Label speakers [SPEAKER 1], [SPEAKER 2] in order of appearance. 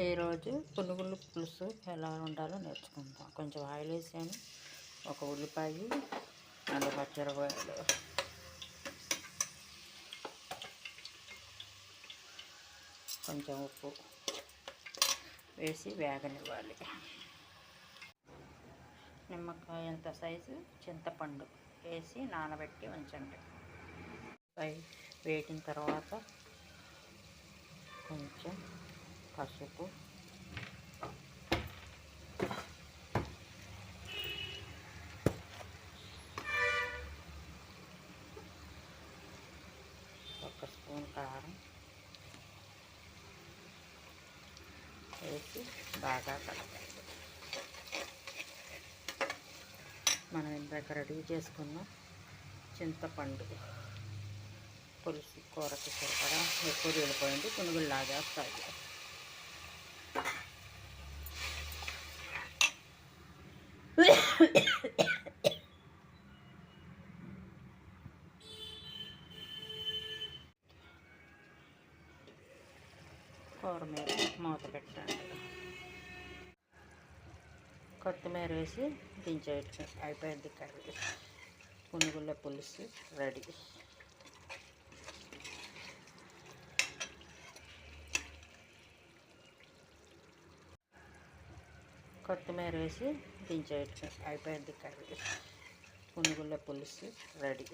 [SPEAKER 1] ఈరోజు పునుగులు పులుసు ఎలా ఉండాలో నేర్చుకుందాం. కొంచెం ఆయిల్ వేసాను, ఒక ఉల్లిపాయ, 2 పచ్చిమిరపకాయలు, కొంచెం ఉప్పు వేసి వేగనివ్వాలి. నిమ్మకాయ అంత సైజు చింతపండు వేసి నానబెట్టి ఉంచండి. వేగిన తర్వాత కొంచెం పసుపు, ఒక స్పూన్ కారం వేసి బాగా కలపాలి. మనం ఇందాక రెడీ చేసుకున్న చింతపండు పులుసు కూరకి సరిపడా ఎక్కువ వెళ్ళిపోయింది, పునుగులు లాగేస్తాయి. కూర మీద మూత పెట్టండి. కొత్తిమీర వేసి దించేయటం అయిపోయింది. కర్రీ పునుగుల పులుసు రెడీ. కొత్తిమీర వేసి దించేయటం అయిపోయింది. కర్రీ పునుగుల పులుసు రెడీ.